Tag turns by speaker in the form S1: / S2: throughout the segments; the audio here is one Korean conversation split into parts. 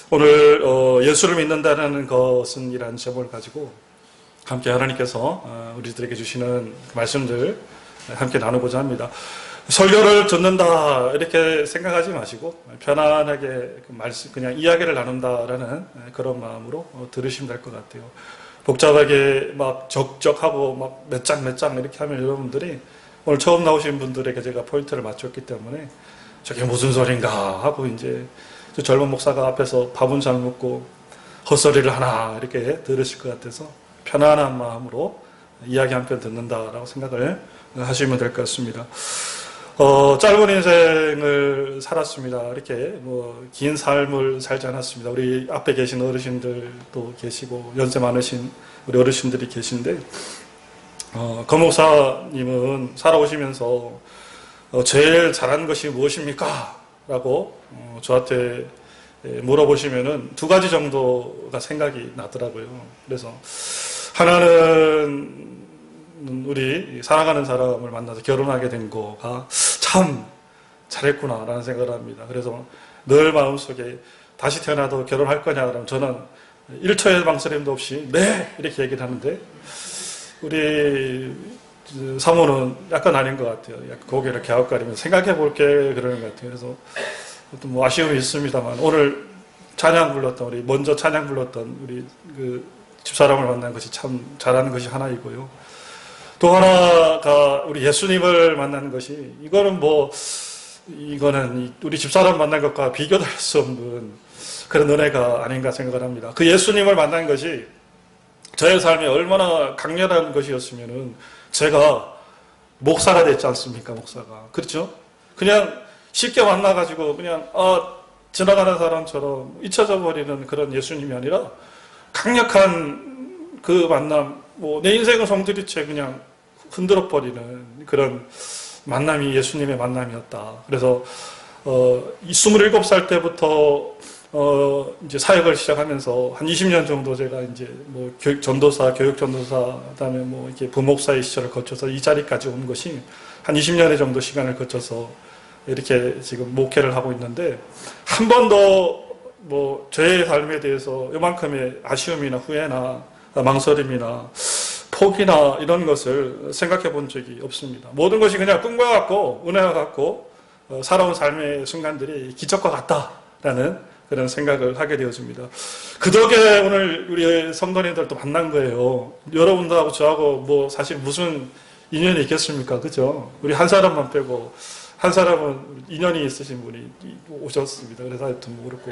S1: 오늘 예수를 믿는다는 것은 이라는 제목을 가지고 함께 하나님께서 우리들에게 주시는 말씀들 함께 나누고자 합니다. 설교를 듣는다 이렇게 생각하지 마시고 편안하게 말씀 그냥 이야기를 나눈다라는 그런 마음으로 들으시면 될 것 같아요. 복잡하게 막 적적하고 막 몇 장 이렇게 하면 여러분들이 오늘 처음 나오신 분들에게 제가 포인트를 맞췄기 때문에 저게 무슨 소린가 하고 이제 저 젊은 목사가 앞에서 밥은 잘 먹고 헛소리를 하나 이렇게 들으실 것 같아서 편안한 마음으로 이야기 한 편 듣는다라고 생각을 하시면 될 것 같습니다. 짧은 인생을 살았습니다. 이렇게 긴 삶을 살지 않았습니다. 우리 앞에 계신 어르신들도 계시고 연세 많으신 우리 어르신들이 계신데 권 목사님은 살아오시면서 제일 잘한 것이 무엇입니까? 라고 저한테 물어보시면은 두 가지 정도가 생각이 나더라고요. 그래서 하나는 우리 사랑하는 사람을 만나서 결혼하게 된 거가 참 잘했구나라는 생각을 합니다. 그래서 늘 마음속에 다시 태어나도 결혼할 거냐 그러면 저는 1초의 망설임도 없이 네! 이렇게 얘기를 하는데 우리 사모는 약간 아닌 것 같아요. 약간 고개를 갸웃가리면서 생각해 볼게 그러는 것 같아요. 그래서 또 아쉬움이 있습니다만 오늘 찬양 불렀던 우리 먼저 찬양 불렀던 우리 그 집사람을 만난 것이 참 잘하는 것이 하나이고요. 또 하나가 우리 예수님을 만나는 것이 이거는 우리 집사람 만난 것과 비교도 할 수 없는 그런 은혜가 아닌가 생각을 합니다. 그 예수님을 만난 것이 저의 삶에 얼마나 강렬한 것이었으면은 제가 목사가 됐지 않습니까? 목사가. 그렇죠? 그냥 쉽게 만나가지고 그냥 지나가는 사람처럼 잊혀져 버리는 그런 예수님이 아니라 강력한 그 만남, 내 인생을 송두리째 그냥 흔들어 버리는 그런 만남이 예수님의 만남이었다. 그래서 27살 때부터 이제 사역을 시작하면서 한 20년 정도 제가 이제 전도사, 교육 전도사, 그다음에 이렇게 부목사의 시절을 거쳐서 이 자리까지 온 것이 한 20년의 정도 시간을 거쳐서 이렇게 지금 목회를 하고 있는데 한 번도 저의 삶에 대해서 이만큼의 아쉬움이나 후회나 망설임이나 포기나 이런 것을 생각해 본 적이 없습니다. 모든 것이 그냥 꿈과 같고 은혜와 같고 살아온 삶의 순간들이 기적과 같다라는 그런 생각을 하게 되어집니다. 그 덕에 오늘 우리 성도님들도 만난 거예요. 여러분들하고 저하고 사실 무슨 인연이 있겠습니까? 그죠? 우리 한 사람만 빼고 한 사람은 인연이 있으신 분이 오셨습니다. 그래서 하여튼 그렇고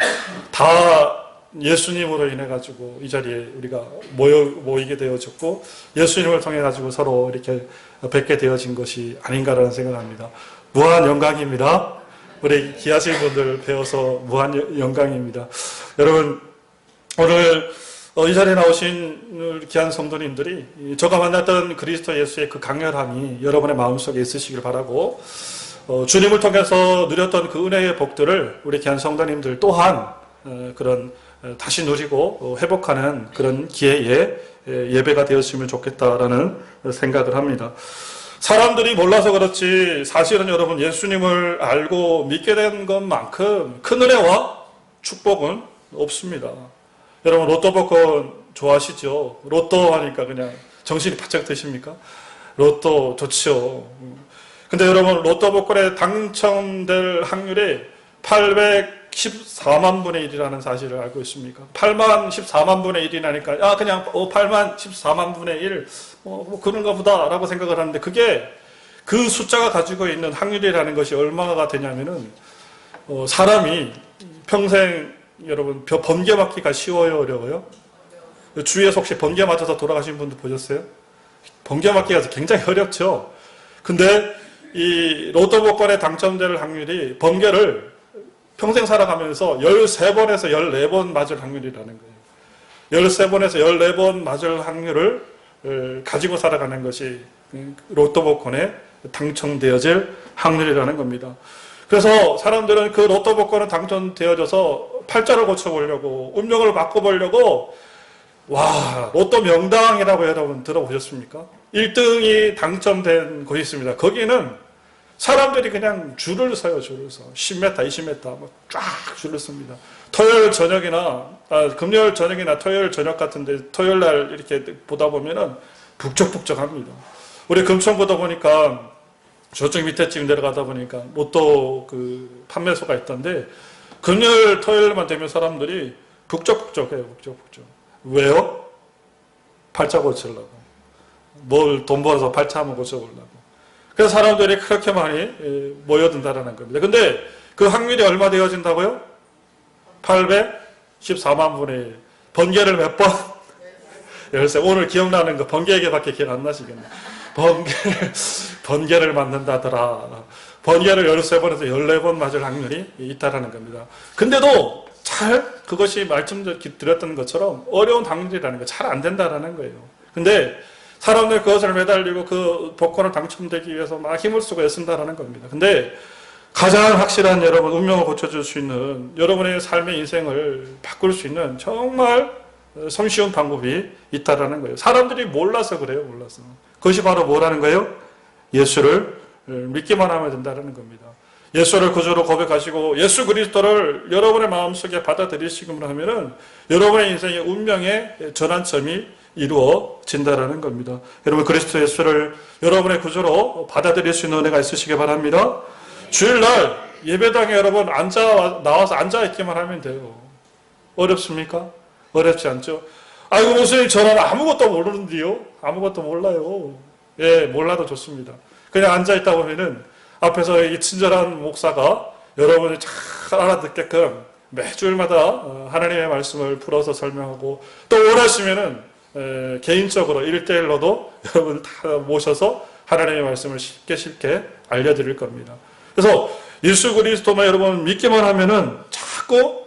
S1: 다 예수님으로 인해 가지고 이 자리에 우리가 모이게 되어졌고 예수님을 통해 가지고 서로 이렇게 뵙게 되어진 것이 아닌가라는 생각을 합니다. 무한 영광입니다. 우리 귀하신 분들 배워서 무한 영광입니다. 여러분 오늘 이 자리에 나오신 귀한 성도님들이 제가 만났던 그리스도 예수의 그 강렬함이 여러분의 마음속에 있으시길 바라고 주님을 통해서 누렸던 그 은혜의 복들을 우리 귀한 성도님들 또한 그런 다시 누리고 회복하는 그런 기회에 예배가 되었으면 좋겠다라는 생각을 합니다. 사람들이 몰라서 그렇지 사실은 여러분 예수님을 알고 믿게 된 것만큼 큰 은혜와 축복은 없습니다. 여러분 로또 복권 좋아하시죠? 로또 하니까 그냥 정신이 바짝 드십니까? 로또 좋죠. 근데 여러분 로또 복권에 당첨될 확률이 814만 분의 1이라는 사실을 알고 있습니까? 8만 14만 분의 1이라니까 그냥 8만 14만 분의 1 그런가 보다 라고 생각을 하는데 그게 그 숫자가 가지고 있는 확률이라는 것이 얼마가 되냐면은 사람이 평생 여러분 번개 맞기가 쉬워요 어려워요? 주위에서 혹시 번개 맞아서 돌아가신 분들 보셨어요? 번개 맞기가 굉장히 어렵죠. 근데 이 로또 복권에 당첨될 확률이 번개를 평생 살아가면서 13번에서 14번 맞을 확률이라는 거예요. 13번에서 14번 맞을 확률을 가지고 살아가는 것이 로또 복권에 당첨되어질 확률이라는 겁니다. 그래서 사람들은 그 로또 복권에 당첨되어져서 팔자를 고쳐보려고 운명을 바꿔보려고 로또 명당이라고 여러분 들어보셨습니까? 1등이 당첨된 곳이 있습니다. 거기는 사람들이 그냥 줄을 서요, 줄을 서. 10m, 20m 쫙 줄을 섭니다. 토요일 저녁이나 금요일 저녁이나 토요일 저녁 같은데 토요일 날 이렇게 보다 보면은 북적북적합니다. 우리 금천구도 보니까 저쪽 밑에 집 내려가다 보니까 로또 그 판매소가 있던데 금요일 토요일만 되면 사람들이 북적북적해요. 북적북적. 왜요? 팔자 고치려고. 뭘 돈 벌어서 팔자 한번 고쳐보려고. 그래서 사람들이 그렇게 많이 모여든다는 겁니다. 근데 그 확률이 얼마 되어진다고요? 814만 분의 1. 번개를 몇 번? 13. 오늘 기억나는 거 번개에게밖에 기억 안 나시겠네. 번개를 맞는다더라. 번개를 13번에서 14번 맞을 확률이 있다라는 겁니다. 근데도 잘 그것이 말씀드렸던 것처럼 어려운 확률이라는 거 잘 안 된다라는 거예요. 근데 사람들 그것을 매달리고 그 복권을 당첨되기 위해서 막 힘을 쓰고 애쓴다라는 겁니다. 근데 가장 확실한 여러분 운명을 고쳐줄 수 있는 여러분의 삶의 인생을 바꿀 수 있는 정말 손쉬운 방법이 있다라는 거예요. 사람들이 몰라서 그래요. 몰라서. 그것이 바로 뭐라는 거예요? 예수를 믿기만 하면 된다는 겁니다. 예수를 구주로 고백하시고 예수 그리스도를 여러분의 마음속에 받아들이시기만 하면은 여러분의 인생의 운명의 전환점이 이루어진다라는 겁니다. 여러분 그리스도 예수를 여러분의 구주로 받아들일 수 있는 은혜가 있으시기 바랍니다. 주일날 예배당에 여러분 나와서 앉아있기만 하면 돼요. 어렵습니까? 어렵지 않죠? 아이고 목사님 저는 아무것도 모르는데요. 아무것도 몰라요. 예, 몰라도 좋습니다. 그냥 앉아있다 보면은 앞에서 이 친절한 목사가 여러분이 잘 알아듣게끔 매주일마다 하나님의 말씀을 풀어서 설명하고 또 원하시면은 개인적으로 1대1로도 여러분을 다 모셔서 하나님의 말씀을 쉽게 알려드릴 겁니다. 그래서 예수 그리스도만 여러분 믿기만 하면은 자꾸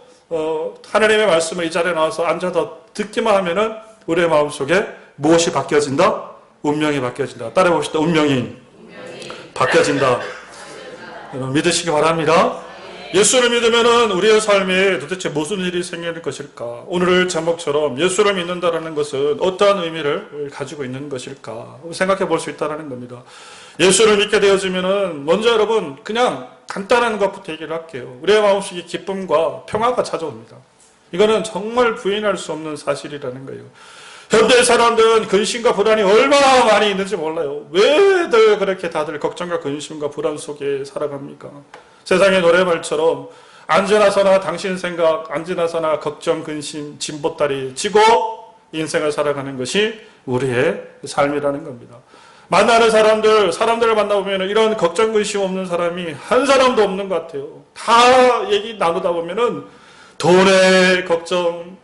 S1: 하나님의 말씀을 이 자리에 나와서 앉아서 듣기만 하면은 우리의 마음속에 무엇이 바뀌어진다? 운명이 바뀌어진다. 따라해 봅시다. 운명이 바뀌어진다. 여러분 믿으시기 바랍니다. 예수를 믿으면은 우리의 삶에 도대체 무슨 일이 생길 것일까? 오늘 제목처럼 예수를 믿는다라는 것은 어떠한 의미를 가지고 있는 것일까? 생각해 볼 수 있다는 겁니다. 예수를 믿게 되어지면은 먼저 여러분 그냥 간단한 것부터 얘기를 할게요. 우리의 마음속에 기쁨과 평화가 찾아옵니다. 이거는 정말 부인할 수 없는 사실이라는 거예요. 현대 사람들은 근심과 불안이 얼마나 많이 있는지 몰라요. 왜들 그렇게 다들 걱정과 근심과 불안 속에 살아갑니까? 세상의 노래말처럼 앉으나서나 당신 생각, 앉으나서나 걱정, 근심, 진보다리 지고 인생을 살아가는 것이 우리의 삶이라는 겁니다. 만나는 사람들을 만나보면 이런 걱정, 근심 없는 사람이 한 사람도 없는 것 같아요. 다 얘기 나누다 보면은 돈의 걱정,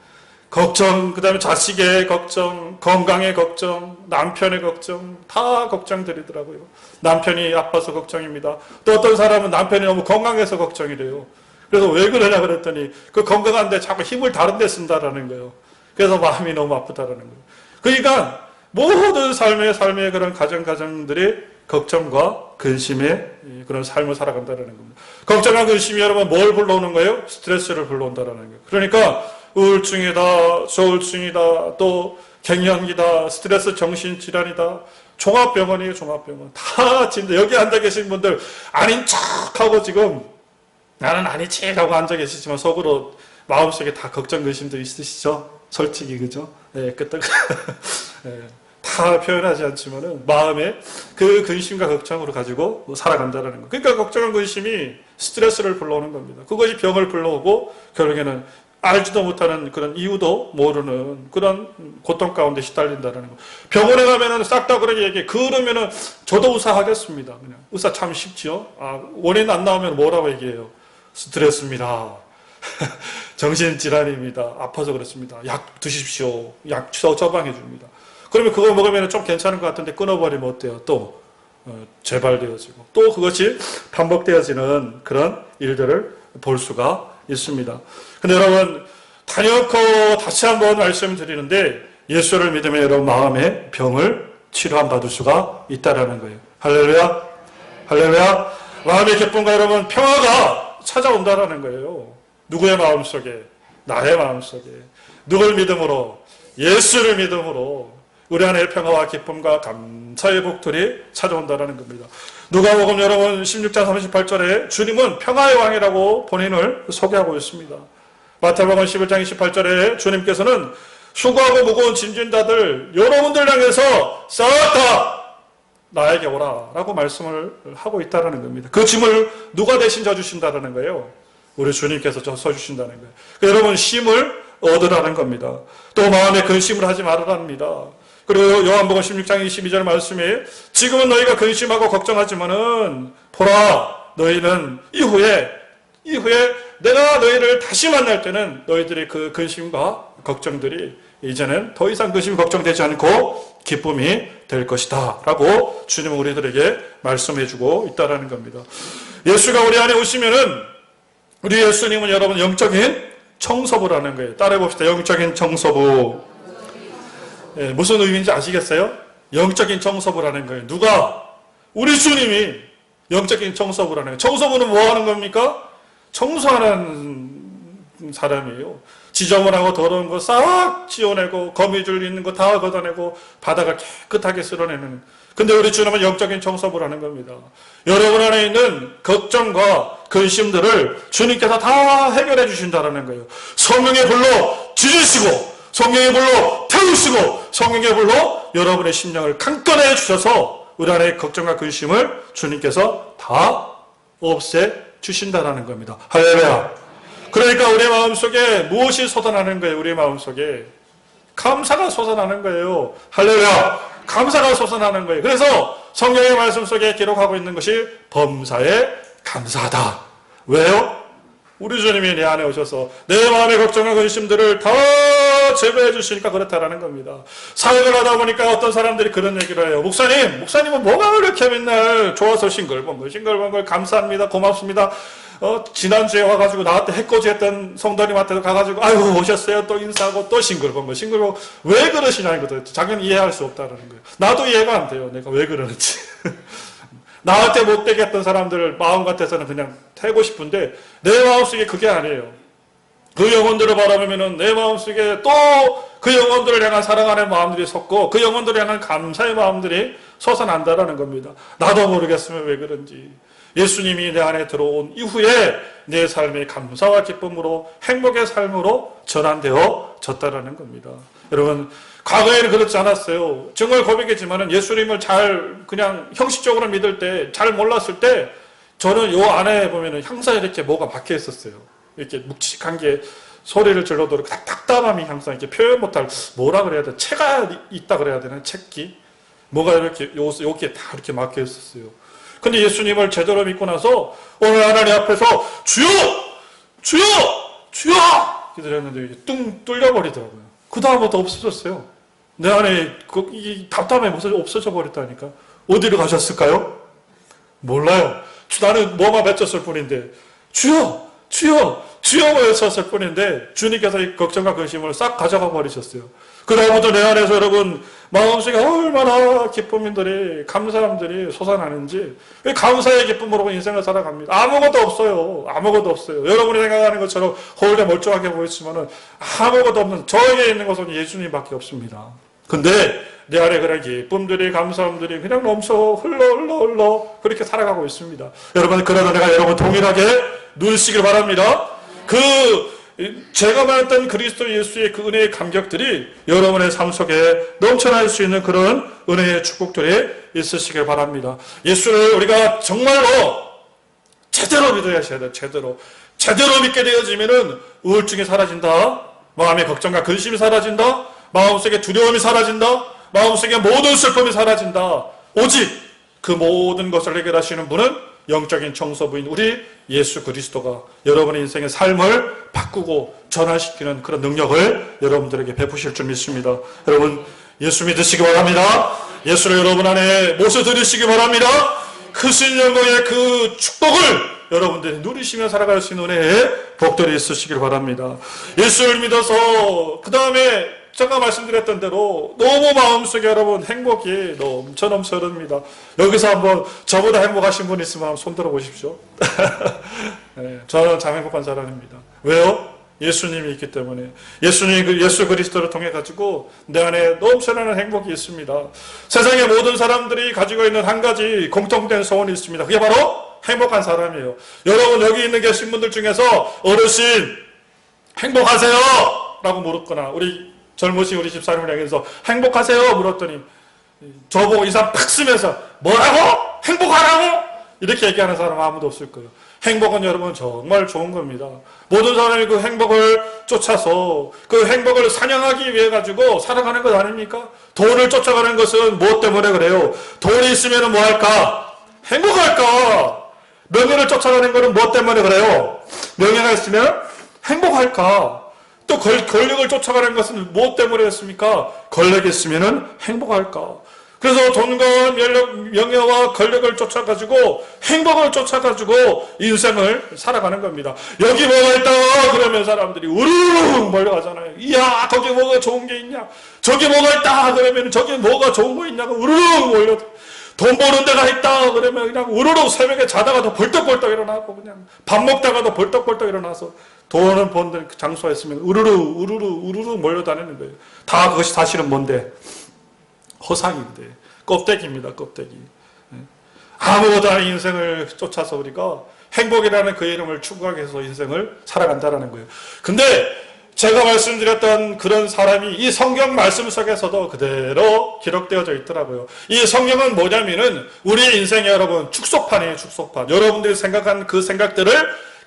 S1: 그 다음에 자식의 걱정, 건강의 걱정, 남편의 걱정, 다 걱정들이더라고요. 남편이 아파서 걱정입니다. 또 어떤 사람은 남편이 너무 건강해서 걱정이래요. 그래서 왜 그러냐 그랬더니 그 건강한데 자꾸 힘을 다른 데 쓴다라는 거예요. 그래서 마음이 너무 아프다라는 거예요. 그러니까 모든 삶의 그런 가정들이 걱정과 근심의 그런 삶을 살아간다는 겁니다. 걱정과 근심이 여러분 뭘 불러오는 거예요? 스트레스를 불러온다는 거예요. 그러니까 우울증이다, 소울증이다, 또 갱년기다, 스트레스 정신질환이다, 종합병원이에요, 종합병원. 다 진짜 여기 앉아 계신 분들 아닌 척하고 지금 나는 아니지 라고 앉아 계시지만 속으로 마음속에 다 걱정, 근심도 있으시죠? 솔직히, 그죠? 네, 끄떡. 네, 다 표현하지 않지만은 마음에 그 근심과 걱정으로 가지고 살아간다는 거. 그러니까 걱정과 근심이 스트레스를 불러오는 겁니다. 그것이 병을 불러오고 결국에는 알지도 못하는 그런 이유도 모르는 그런 고통 가운데 시달린다는 거. 병원에 가면은 싹 다 그렇게 얘기해. 그러면은 저도 의사하겠습니다. 그냥. 의사 참 쉽지요? 원인 안 나오면 뭐라고 얘기해요? 스트레스입니다. 정신질환입니다. 아파서 그렇습니다. 약 드십시오. 약 처방해 줍니다. 그러면 그거 먹으면 좀 괜찮은 것 같은데 끊어버리면 어때요? 또 재발되어지고 또 그것이 반복되어지는 그런 일들을 볼 수가 있습니다. 근데 여러분 단연코 다시 한번 말씀드리는데 예수를 믿으면 여러분 마음의 병을 치료함 받을 수가 있다라는 거예요. 할렐루야, 할렐루야. 마음의 기쁨과 여러분 평화가 찾아온다라는 거예요. 누구의 마음속에? 나의 마음속에. 누굴 믿음으로? 예수를 믿음으로 우리 안에 평화와 기쁨과 감사의 복들이 찾아온다는 겁니다. 누가복음 여러분 16장 38절에 주님은 평화의 왕이라고 본인을 소개하고 있습니다. 마태복음 11장 28절에 주님께서는 수고하고 무거운 짐진 자들 여러분들 향해서 싹 다 나에게 오라 라고 말씀을 하고 있다는 겁니다. 그 짐을 누가 대신 져주신다는 거예요? 우리 주님께서 서주신다는 거예요. 여러분 쉼을 얻으라는 겁니다. 또 마음에 근심을 하지 말으랍니다. 그리고 요한복음 16장 22절 말씀에 지금은 너희가 근심하고 걱정하지만은 보라 너희는 이후에 내가 너희를 다시 만날 때는 너희들의 그 근심과 걱정들이 이제는 더 이상 근심이 걱정되지 않고 기쁨이 될 것이다 라고 주님은 우리들에게 말씀해 주고 있다는 겁니다. 예수가 우리 안에 오시면은 우리 예수님은 여러분 영적인 청소부라는 거예요. 따라해 봅시다. 영적인 청소부. 예, 무슨 의미인지 아시겠어요? 영적인 청소부라는 거예요. 누가? 우리 주님이 영적인 청소부라는 거예요. 청소부는 뭐 하는 겁니까? 청소하는 사람이에요. 지저분하고 더러운 거 싹 지워내고 거미줄 있는 거 다 걷어내고 바닥을 깨끗하게 쓸어내는. 근데 우리 주님은 영적인 청소부라는 겁니다. 여러분 안에 있는 걱정과 근심들을 주님께서 다 해결해 주신다는 거예요. 성령의 불로 지지시고 성령의 불로 태우시고 성령의 불로 여러분의 심령을 강건해 주셔서 우리 안에 걱정과 근심을 주님께서 다 없애 주신다는 겁니다. 할렐루야. 그러니까 우리 마음속에 무엇이 솟아나는 거예요? 우리 마음속에 감사가 솟아나는 거예요. 할렐루야. 감사가 솟아나는 거예요. 그래서 성경의 말씀 속에 기록하고 있는 것이 범사에 감사하다. 왜요? 우리 주님이 내 안에 오셔서 내 마음의 걱정과 근심들을 다 제거해 주시니까 그렇다라는 겁니다. 사역을 하다 보니까 어떤 사람들이 그런 얘기를 해요. 목사님은 뭐가 이렇게 맨날 좋아서 싱글벙글 감사합니다. 고맙습니다. 지난주에 와가지고 나한테 해코지 했던 성도님한테도 가가지고 아이고 오셨어요. 또 인사하고 또 싱글벙글 왜 그러시냐는 거죠. 자기는 이해할 수 없다는 거예요. 나도 이해가 안 돼요. 내가 왜 그러는지. 나한테 못되게 했던 사람들을 마음 같아서는 그냥 태고 싶은데 내 마음속에 그게 아니에요. 그 영혼들을 바라보면은 내 마음속에 또 그 영혼들을 향한 사랑하는 마음들이 섰고 그 영혼들을 향한 감사의 마음들이 솟아난다라는 겁니다. 나도 모르겠으면 왜 그런지. 예수님이 내 안에 들어온 이후에 내 삶의 감사와 기쁨으로 행복의 삶으로 전환되어졌다라는 겁니다. 여러분 과거에는 그렇지 않았어요. 정말 고백이지만은 예수님을 잘 그냥 형식적으로 믿을 때 잘 몰랐을 때 저는 요 안에 보면은 항상 이렇게 뭐가 박혀 있었어요. 이렇게 묵직한 게 소리를 질러도 답답함이 항상 이렇게 표현 못할 뭐라 그래야 돼? 체가 있다 그래야 되나? 체기? 뭐가 이렇게 여기에 다 이렇게 막혀 있었어요. 근데 예수님을 제대로 믿고 나서 오늘 하나님 앞에서 주여! 기다렸는데 이게 뚱 뚫려버리더라고요. 그 다음부터 없어졌어요. 내 안에 이 답답함이 없어져 버렸다니까. 어디로 가셨을까요? 몰라요. 나는 뭐만 맺혔을 뿐인데 주여 외쳤을 뿐인데 주님께서 이 걱정과 근심을 싹 가져가 버리셨어요. 그 다음부터 내 안에서 여러분 마음속에 얼마나 기쁨들이 감사함들이 솟아나는지 감사의 기쁨으로 인생을 살아갑니다. 아무것도 없어요. 여러분이 생각하는 것처럼 홀대 멀쩡하게 보이지만은 아무것도 없는 저에게 있는 것은 예수님밖에 없습니다. 근데 내 안에 그런 기쁨들이 감사함들이 그냥 넘쳐 흘러 그렇게 살아가고 있습니다. 여러분 그러나 내가 여러분 동일하게 누리시길 바랍니다. 제가 말했던 그리스도 예수의 그 은혜의 감격들이 여러분의 삶 속에 넘쳐날 수 있는 그런 은혜의 축복들이 있으시길 바랍니다. 예수를 우리가 정말로 제대로 믿어야 돼요. 제대로 믿게 되어지면은 우울증이 사라진다. 마음의 걱정과 근심이 사라진다. 마음속에 두려움이 사라진다. 마음속에 모든 슬픔이 사라진다. 오직 그 모든 것을 해결하시는 분은 영적인 청소부인 우리 예수 그리스도가 여러분의 인생의 삶을 바꾸고 전환시키는 그런 능력을 여러분들에게 베푸실 줄 믿습니다. 여러분 예수 믿으시기 바랍니다. 예수를 여러분 안에 모셔드리시기 바랍니다. 크신 영광의 그 축복을 여러분들이 누리시며 살아갈 수 있는 은혜의 복들이 있으시길 바랍니다. 예수를 믿어서 그 다음에 제가 말씀드렸던 대로 너무 마음속에 여러분 행복이 넘쳐 흐릅니다. 여기서 한번 저보다 행복하신 분 있으면 한번 손들어 보십시오. 네, 저는 참 행복한 사람입니다. 왜요? 예수님이 있기 때문에. 예수 그리스도를 통해 가지고 내 안에 넘쳐나는 행복이 있습니다. 세상의 모든 사람들이 가지고 있는 한 가지 공통된 소원이 있습니다. 그게 바로 행복한 사람이에요. 여러분 여기 있는 계신 분들 중에서 어르신, 행복하세요? 라고 물었거나, 우리 젊으신 우리 집사님을 향해서 행복하세요? 물었더니 저보고 이 사람 팍 쓰면서 뭐라고? 행복하라고? 이렇게 얘기하는 사람 아무도 없을 거예요. 행복은 여러분 정말 좋은 겁니다. 모든 사람이 그 행복을 쫓아서 그 행복을 사냥하기 위해 가지고 살아가는 것 아닙니까? 돈을 쫓아가는 것은 무엇 때문에 그래요? 돈이 있으면 뭐 할까? 행복할까? 명예를 쫓아가는 것은 무엇 때문에 그래요? 명예가 있으면 행복할까? 또 권력을 쫓아가는 것은 무엇 때문이었습니까? 권력이 있으면 행복할까? 그래서 돈과 명예와 권력을 쫓아가지고 행복을 쫓아가지고 인생을 살아가는 겁니다. 여기 뭐가 있다 그러면 사람들이 우르르 몰려가잖아요. 이야 거기 뭐가 좋은 게 있냐? 저기 뭐가 있다 그러면 저기 뭐가 좋은 거 있냐고 우르르 몰려. 돈 버는 데가 있다 그러면 그냥 우르르 새벽에 자다가도 벌떡벌떡 일어나고 그냥 밥 먹다가도 벌떡벌떡 일어나서 돈을 버는 장소에 있으면 우르르 몰려다니는 거예요. 다 그것이 사실은 뭔데? 허상인데 껍데기입니다. 껍데기. 아무것도 아닌 인생을 쫓아서 우리가 행복이라는 그 이름을 추구하기 위해서 인생을 살아간다는 거예요. 근데 제가 말씀드렸던 그런 사람이 이 성경 말씀 속에서도 그대로 기록되어져 있더라고요. 이 성경은 뭐냐면은 우리 인생의 여러분 축소판이에요. 축소판. 여러분들이 생각한 그 생각들을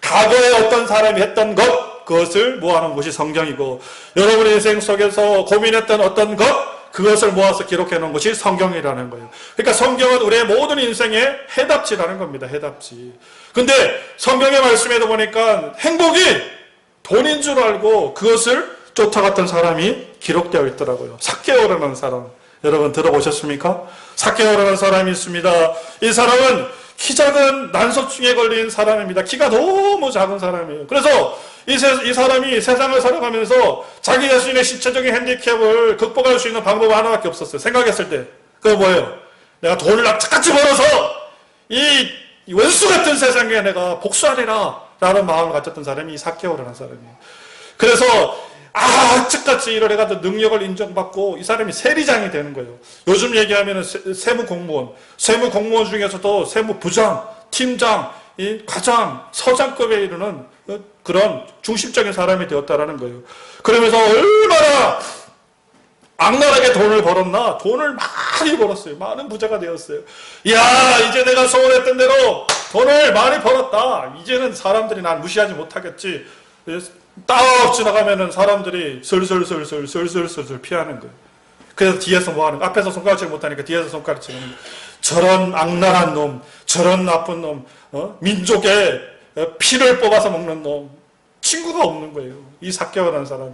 S1: 과거에 어떤 사람이 했던 것 그것을 모아놓은 것이 성경이고 여러분의 인생 속에서 고민했던 어떤 것 그것을 모아서 기록해 놓은 것이 성경이라는 거예요. 그러니까 성경은 우리의 모든 인생의 해답지라는 겁니다. 해답지. 근데 성경의 말씀에도 보니까 행복이 돈인 줄 알고 그것을 쫓아갔던 사람이 기록되어 있더라고요. 삭개오라는 사람. 여러분 들어보셨습니까? 삭개오라는 사람이 있습니다. 이 사람은 키 작은 난소증에 걸린 사람입니다. 키가 너무 작은 사람이에요. 그래서 이 사람이 세상을 살아가면서 자기 자신의 신체적인 핸디캡을 극복할 수 있는 방법 하나밖에 없었어요. 생각했을 때. 그거 뭐예요? 내가 돈을 악착같이 벌어서 이 원수 같은 세상에 내가 복수하리라 라는 마음을 가졌던 사람이 이 삭개오라는 사람이에요. 그래서 악착같이 일을 해가지고 능력을 인정받고 이 사람이 세리장이 되는 거예요. 요즘 얘기하면 세무공무원 중에서도 세무부장, 팀장, 과장, 서장급에 이르는 그런 중심적인 사람이 되었다라는 거예요. 그러면서 얼마나 악랄하게 돈을 벌었나? 돈을 많이 벌었어요. 많은 부자가 되었어요. 이야, 이제 내가 소원했던 대로 돈을 많이 벌었다. 이제는 사람들이 난 무시하지 못하겠지. 딱 지나가면은 사람들이 슬슬 피하는 거예요. 그래서 뒤에서 뭐 하는 거예요? 앞에서 손가락질 못하니까 뒤에서 손가락질하는 거예요. 저런 악랄한 놈, 저런 나쁜 놈, 민족의 피를 뽑아서 먹는 놈. 친구가 없는 거예요. 이 삭개오라는 사람이.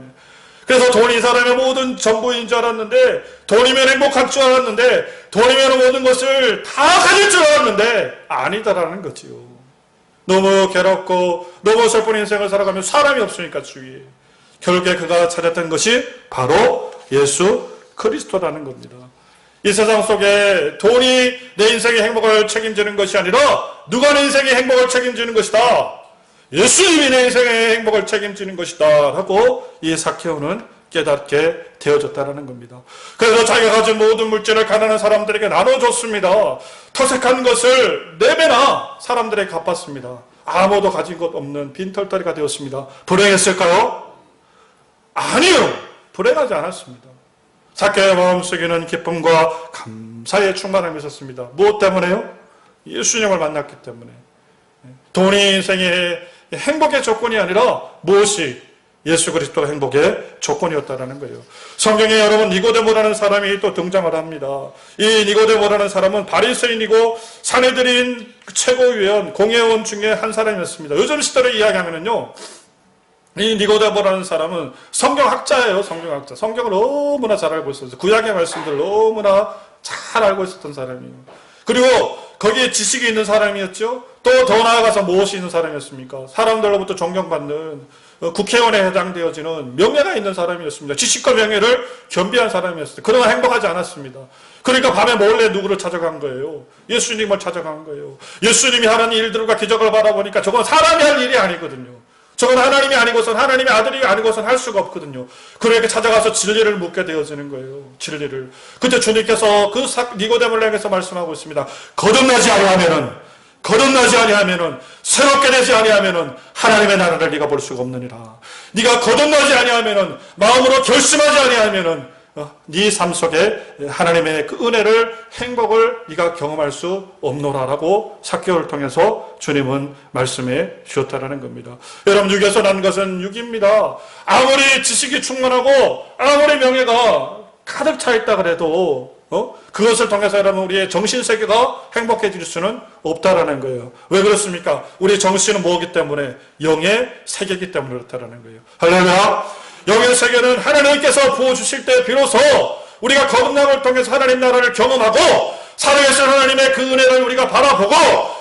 S1: 그래서 돈이 이 사람의 모든 전부인 줄 알았는데, 돈이면 행복할 줄 알았는데, 돈이면 모든 것을 다 가질 줄 알았는데, 아니다라는 거지요. 너무 괴롭고, 너무 슬픈 인생을 살아가면 사람이 없으니까 주위에. 결국에 그가 찾았던 것이 바로 예수 그리스도라는 겁니다. 이 세상 속에 돈이 내 인생의 행복을 책임지는 것이 아니라, 누가 내 인생의 행복을 책임지는 것이다. 예수님이 내 인생의 행복을 책임지는 것이다 하고 이 삭개오는 깨닫게 되어졌다는 겁니다. 그래서 자기가 가진 모든 물질을 가난한 사람들에게 나눠줬습니다. 터색한 것을 4배나 사람들에게 갚았습니다. 아무도 가진 것 없는 빈털터리가 되었습니다. 불행했을까요? 아니요. 불행하지 않았습니다. 삭개오의 마음속에는 기쁨과 감사의 충만함이 있었습니다. 무엇 때문에요? 예수님을 만났기 때문에. 돈이 인생의 행복의 조건이 아니라 무엇이 예수 그리스도가 행복의 조건이었다는 거예요. 성경에 여러분 니고데모라는 사람이 또 등장을 합니다. 이 니고데모라는 사람은 바리새인이고 산헤드린 최고위원 공회원 중에 한 사람이었습니다. 요즘 시대로 이야기하면요, 이 니고데모라는 사람은 성경학자예요. 성경학자. 성경을 너무나 잘 알고 있었어요. 구약의 말씀들을 너무나 잘 알고 있었던 사람이에요. 그리고 거기에 지식이 있는 사람이었죠. 또 더 나아가서 무엇이 있는 사람이었습니까? 사람들로부터 존경받는 국회의원에 해당되어지는 명예가 있는 사람이었습니다. 지식과 명예를 겸비한 사람이었어요. 그러나 행복하지 않았습니다. 그러니까 밤에 몰래 누구를 찾아간 거예요? 예수님을 찾아간 거예요. 예수님이 하는 일들과 기적을 바라보니까 저건 사람이 할 일이 아니거든요. 저건 하나님이 아니고선, 하나님의 아들이 아니고선 할 수가 없거든요. 그러니까 찾아가서 진리를 묻게 되어지는 거예요. 진리를. 그때 주님께서 그 니고데모를 향해서 말씀하고 있습니다. 거듭나지 아니하면은 거듭나지 아니하면은, 새롭게 되지 아니하면은 하나님의 나라를 네가 볼 수가 없느니라. 네가 거듭나지 아니하면은, 마음으로 결심하지 아니하면은 네 삶 속에 하나님의 그 은혜를, 행복을 네가 경험할 수 없노라라고 사개월을 통해서 주님은 말씀해 주셨다라는 겁니다. 여러분, 육에서 난 것은 육입니다. 아무리 지식이 충만하고 아무리 명예가 가득 차 있다 그래도 그것을 통해서 여러분 우리의 정신세계가 행복해질 수는 없다라는 거예요. 왜 그렇습니까? 우리 정신은 뭐기 때문에? 영의 세계이기 때문에 그렇다라는 거예요. 할렐루야. 영의 세계는 하나님께서 부어주실 때 비로소 우리가 거듭남을 통해서 하나님 나라를 경험하고 살아계신 하나님의 그 은혜를 우리가 바라보고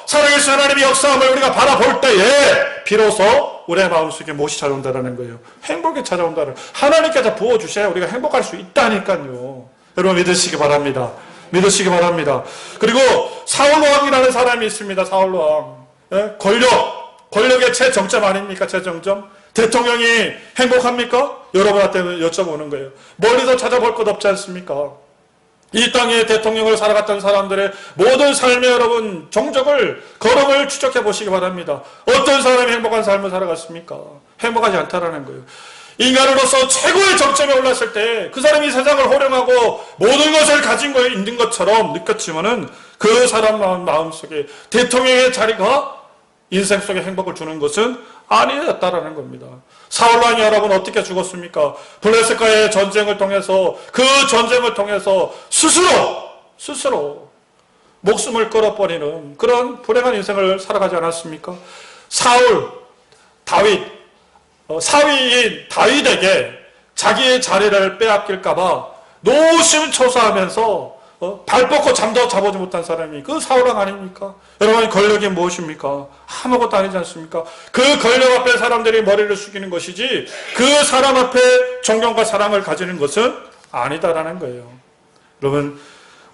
S1: 살아계신 하나님의 역사함을 우리가 바라볼 때에 비로소 우리의 마음속에 무엇이 찾아온다는 거예요? 행복이 찾아온다는, 하나님께서 부어주셔야 우리가 행복할 수 있다니까요. 여러분 믿으시기 바랍니다. 믿으시기 바랍니다. 그리고 사울왕이라는 사람이 있습니다. 사울왕. 권력의 최정점 아닙니까? 최정점. 대통령이 행복합니까? 여러분한테 여쭤보는 거예요. 멀리서 찾아볼 것 없지 않습니까? 이 땅에 대통령을 살아갔던 사람들의 모든 삶의 여러분 정적을, 걸음을 추적해 보시기 바랍니다. 어떤 사람이 행복한 삶을 살아갔습니까? 행복하지 않다라는 거예요. 인간으로서 최고의 정점에 올랐을 때 그 사람이 세상을 호령하고 모든 것을 가진 거에 있는 것처럼 느꼈지만은 그 사람 마음속에 대통령의 자리가 인생 속에 행복을 주는 것은 아니었다라는 겁니다. 사울왕이 여러분 어떻게 죽었습니까? 블레셋과의 전쟁을 통해서, 그 전쟁을 통해서 스스로 목숨을 끊어버리는 그런 불행한 인생을 살아가지 않았습니까? 사위인 다윗에게 자기의 자리를 빼앗길까봐 노심초사하면서 발 뻗고 잠도 자보지 못한 사람이 그 사울왕 아닙니까? 여러분, 권력이 무엇입니까? 아무것도 아니지 않습니까? 그 권력 앞에 사람들이 머리를 숙이는 것이지 그 사람 앞에 존경과 사랑을 가지는 것은 아니다라는 거예요. 여러분,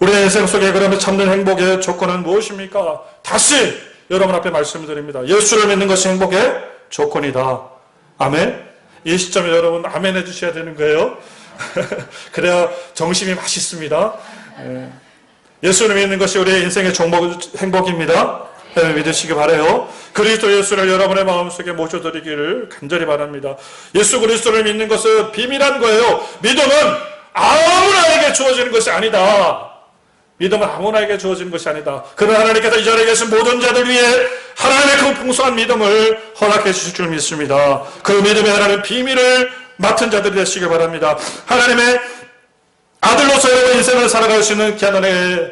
S1: 우리의 인생 속에 그러면 참된 행복의 조건은 무엇입니까? 다시 여러분 앞에 말씀드립니다. 예수를 믿는 것이 행복의 조건이다. 아멘? 이 시점에 여러분 아멘 해주셔야 되는 거예요. 그래야 정심이 맛있습니다. 예수를 믿는 것이 우리의 인생의 행복입니다. 믿으시기 바라요. 그리스도 예수를 여러분의 마음속에 모셔드리기를 간절히 바랍니다. 예수 그리스도를 믿는 것은 비밀한 거예요. 믿음은 아무나에게 주어지는 것이 아니다. 믿음은 아무나에게 주어지는 것이 아니다. 그러나 하나님께서 이 자리에 계신 모든 자들 위해 하나님의 그 풍성한 믿음을 허락해 주실 줄 믿습니다. 그 믿음의 하나님 비밀을 맡은 자들이 되시길 바랍니다. 하나님의 아들로서 여러분 인생을 살아갈 수 있는 귀한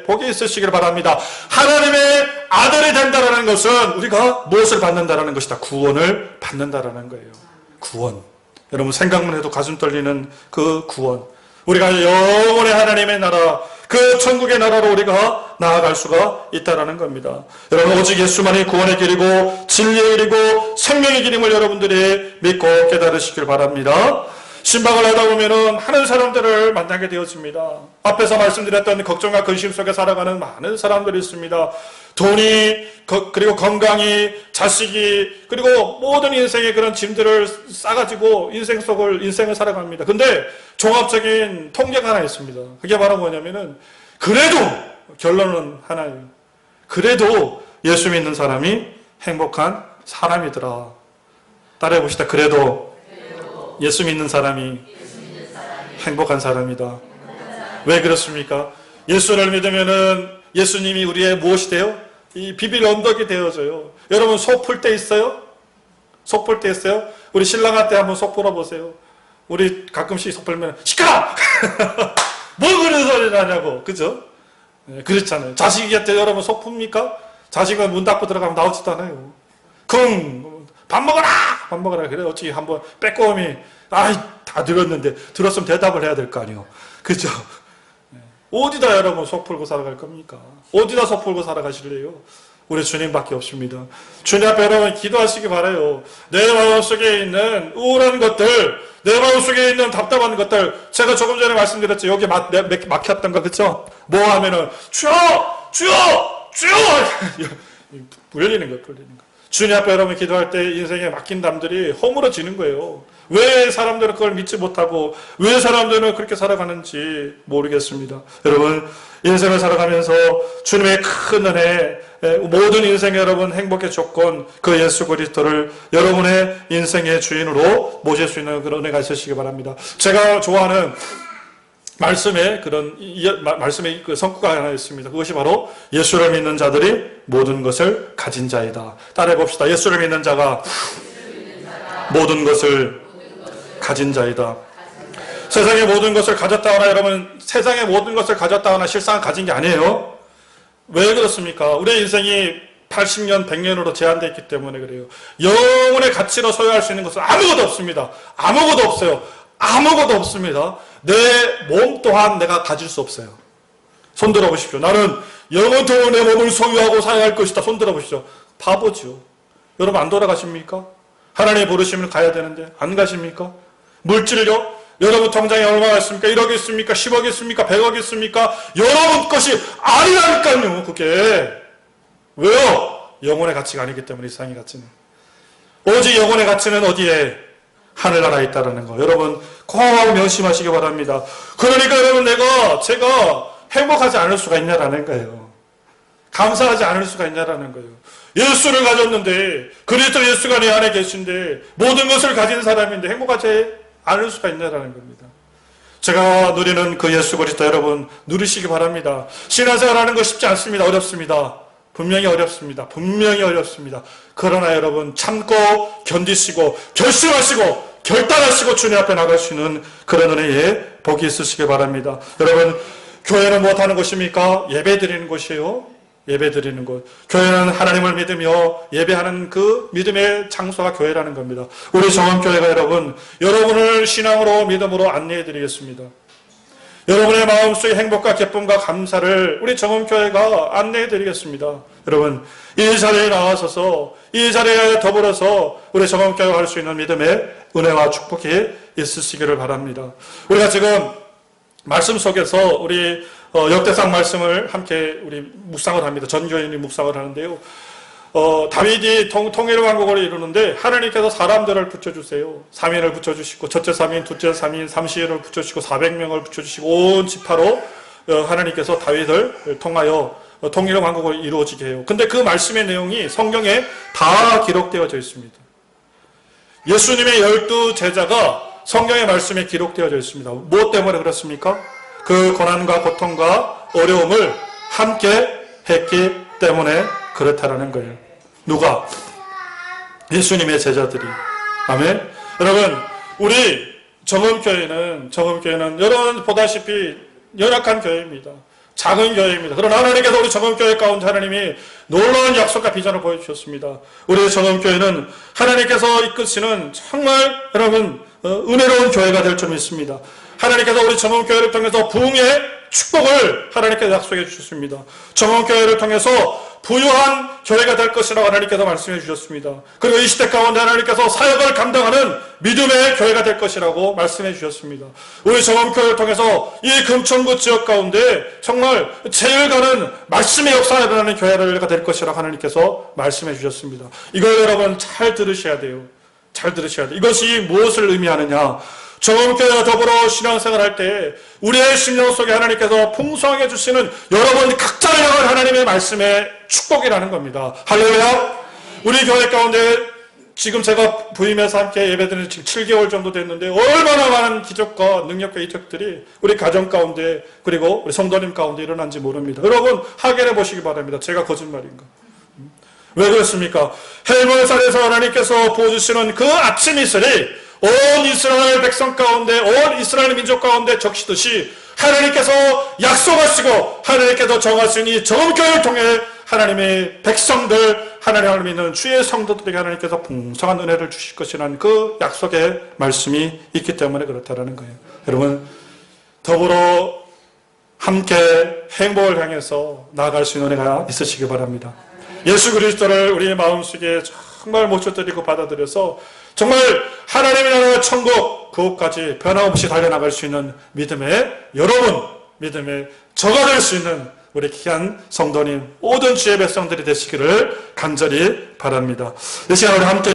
S1: 복이 있으시길 바랍니다. 하나님의 아들이 된다는 것은 우리가 무엇을 받는다는 것이다? 구원을 받는다는 거예요. 구원. 여러분 생각만 해도 가슴 떨리는 그 구원. 우리가 영원히 하나님의 나라, 그 천국의 나라로 우리가 나아갈 수가 있다는 겁니다. 여러분 오직 예수만이 구원의 길이고 진리의 길이고 생명의 길임을 여러분들이 믿고 깨달으시길 바랍니다. 신방을 하다 보면은 많은 사람들을 만나게 되었습니다. 앞에서 말씀드렸던 걱정과 근심 속에 살아가는 많은 사람들이 있습니다. 돈이, 그리고 건강이, 자식이, 그리고 모든 인생의 그런 짐들을 싸가지고 인생을 살아갑니다. 근데 종합적인 통계가 하나 있습니다. 그게 바로 뭐냐면은, 그래도, 결론은 하나예요. 그래도 예수 믿는 사람이 행복한 사람이더라. 따라해 봅시다. 그래도 예수 믿는 사람이 행복한 사람이다. 왜 그렇습니까? 예수를 믿으면은 예수님이 우리의 무엇이 돼요? 이 비빌 언덕이 되어져요. 여러분 속 풀 때 있어요? 속 풀 때 있어요? 우리 신랑한테 한번 속 풀어보세요. 우리 가끔씩 속 풀면 시끄러! 뭐 그런 소리를 하냐고. 그죠? 네, 그렇잖아요. 자식한테 여러분 속 풉니까? 자식은 문 닫고 들어가면 나오지도 않아요. 밥 먹어라! 밥 먹어라. 그래, 어찌 한번 빼꼼히, 다 들었는데, 들었으면 대답을 해야 될 거 아니에요. 그죠? 어디다 여러분 속 풀고 살아갈 겁니까? 어디다 속 풀고 살아가실래요? 우리 주님밖에 없습니다. 주님 앞에 여러분 기도하시기 바라요. 내 마음속에 있는 우울한 것들, 내 마음속에 있는 답답한 것들, 제가 조금 전에 말씀드렸죠. 여기 막혔던 거, 그쵸? 뭐 하면은, 주여! 불리는 거예요, 불리는 거. 주님 앞에 여러분 기도할 때 인생에 막힌 담들이 허물어지는 거예요. 왜 사람들은 그걸 믿지 못하고 왜 사람들은 그렇게 살아가는지 모르겠습니다. 여러분, 인생을 살아가면서 주님의 큰 은혜, 모든 인생의 여러분 행복의 조건, 그 예수 그리스도를 여러분의 인생의 주인으로 모실 수 있는 그런 은혜가 있으시기 바랍니다. 제가 좋아하는 말씀의 말씀의 그 성구가 하나 있습니다. 그것이 바로 예수를 믿는 자들이 모든 것을 가진 자이다. 따라해 봅시다. 예수를 믿는 자가 모든 것을 가진 자이다. 세상의 모든 것을 가졌다 하나, 여러분, 세상의 모든 것을 가졌다 하나 실상 가진 게 아니에요. 왜 그렇습니까? 우리의 인생이 80년, 100년으로 제한되어 있기 때문에 그래요. 영혼의 가치로 소유할 수 있는 것은 아무것도 없습니다. 아무것도 없어요. 아무것도 없습니다. 내 몸 또한 내가 가질 수 없어요. 손 들어보십시오. 나는 영원토록 내 몸을 소유하고 사용할 것이다. 손 들어보십시오. 바보죠. 여러분 안 돌아가십니까? 하나님이 부르시면 가야 되는데 안 가십니까? 물질요? 여러분 통장에 얼마가 있습니까? 1억 있습니까? 10억 있습니까? 100억 있습니까? 여러분 것이 아니라니까요. 그게. 왜요? 영혼의 가치가 아니기 때문에 이 세상의 가치는. 오직 영혼의 가치는 어디에? 하늘나라에 있다는 거. 여러분 꼭 명심하시기 바랍니다. 그러니까 여러분 제가 행복하지 않을 수가 있냐라는 거예요. 감사하지 않을 수가 있냐라는 거예요. 예수를 가졌는데 그리스도 예수가 내 안에 계신데 모든 것을 가진 사람인데 행복하지 않을 수가 있냐라는 겁니다. 제가 누리는 그 예수 그리스도 여러분 누리시기 바랍니다. 신앙생활하는 거 쉽지 않습니다. 어렵습니다. 분명히 어렵습니다. 분명히 어렵습니다. 그러나 여러분 참고 견디시고 결심하시고 결단하시고 주님 앞에 나갈 수 있는 그런 은혜에 복이 있으시기 바랍니다. 여러분 교회는 무엇하는 곳입니까? 예배 드리는 곳이에요. 예배 드리는 곳. 교회는 하나님을 믿으며 예배하는 그 믿음의 장소가 교회라는 겁니다. 우리 정원교회가 여러분을 신앙으로 믿음으로 안내해 드리겠습니다. 여러분의 마음속의 행복과 기쁨과 감사를 우리 정원교회가 안내해 드리겠습니다. 여러분 이 자리에 나와서서 이 자리에 더불어서 우리 정원교회가 할 수 있는 믿음의 은혜와 축복이 있으시기를 바랍니다. 우리가 지금 말씀 속에서 우리 역대상 말씀을 함께 우리 묵상을 합니다. 전교인이 묵상을 하는데요. 다윗이 통일 왕국을 이루는데 하나님께서 사람들을 붙여주세요. 3인을 붙여주시고 첫째 3인, 둘째 3인, 삼시인을 붙여주시고 400명을 붙여주시고 온 지파로 하나님께서 다윗을 통하여 통일 왕국을 이루어지게 해요. 근데 그 말씀의 내용이 성경에 다 기록되어져 있습니다. 예수님의 12제자가 성경의 말씀에 기록되어져 있습니다. 무엇 때문에 그렇습니까? 그 고난과 고통과 어려움을 함께 했기 때문에 그렇다라는 거예요. 누가? 예수님의 제자들이. 아멘. 여러분, 우리 정음교회는 여러분 보다시피 연약한 교회입니다. 작은 교회입니다. 그러나 하나님께서 우리 정음교회 가운데 하나님이 놀라운 약속과 비전을 보여주셨습니다. 우리 정음교회는 하나님께서 이끄시는 정말 여러분 은혜로운 교회가 될 줄 믿습니다. 하나님께서 우리 정음교회를 통해서 부흥의 축복을 하나님께서 약속해 주셨습니다. 정음교회를 통해서 부유한 교회가 될 것이라고 하나님께서 말씀해 주셨습니다. 그리고 이 시대 가운데 하나님께서 사역을 감당하는 믿음의 교회가 될 것이라고 말씀해 주셨습니다. 우리 정음교회를 통해서 이 금천구 지역 가운데 정말 제일 가는 말씀의 역사가 일어나는 교회가 될 것이라고 하나님께서 말씀해 주셨습니다. 이걸 여러분 잘 들으셔야 돼요. 잘 들으셔야 돼요. 이것이 무엇을 의미하느냐? 정음교회와 더불어 신앙생활할 때 우리의 심령 속에 하나님께서 풍성하게 주시는 여러분 각자를 향한 하나님의 말씀의 축복이라는 겁니다. 할렐루야. 우리 교회 가운데 지금 제가 부임해서 함께 예배드리는 지금 7개월 정도 됐는데 얼마나 많은 기적과 능력과 이적들이 우리 가정 가운데 그리고 우리 성도님 가운데 일어난지 모릅니다. 여러분 확인해 보시기 바랍니다. 제가 거짓말인가? 왜 그렇습니까? 헬몬산에서 하나님께서 부어주시는 그 아침 이슬이 온 이스라엘 백성 가운데 온 이스라엘 민족 가운데 적시듯이 하나님께서 약속하시고 하나님께서 정하신 이 정음교회를 통해 하나님의 백성들 하나님을 믿는 주의 성도들에게 하나님께서 풍성한 은혜를 주실 것이라는 그 약속의 말씀이 있기 때문에 그렇다는 거예요. 여러분 더불어 함께 행복을 향해서 나아갈 수 있는 은혜가 있으시기 바랍니다. 예수 그리스도를 우리의 마음속에 정말 모셔드리고 받아들여서 정말 하나님의 나라 천국 그곳까지 변함없이 달려나갈 수 있는 믿음의 믿음의 저가 될 수 있는 우리 귀한 성도님 모든 주의 백성들이 되시기를 간절히 바랍니다. 이 시간 우리 함께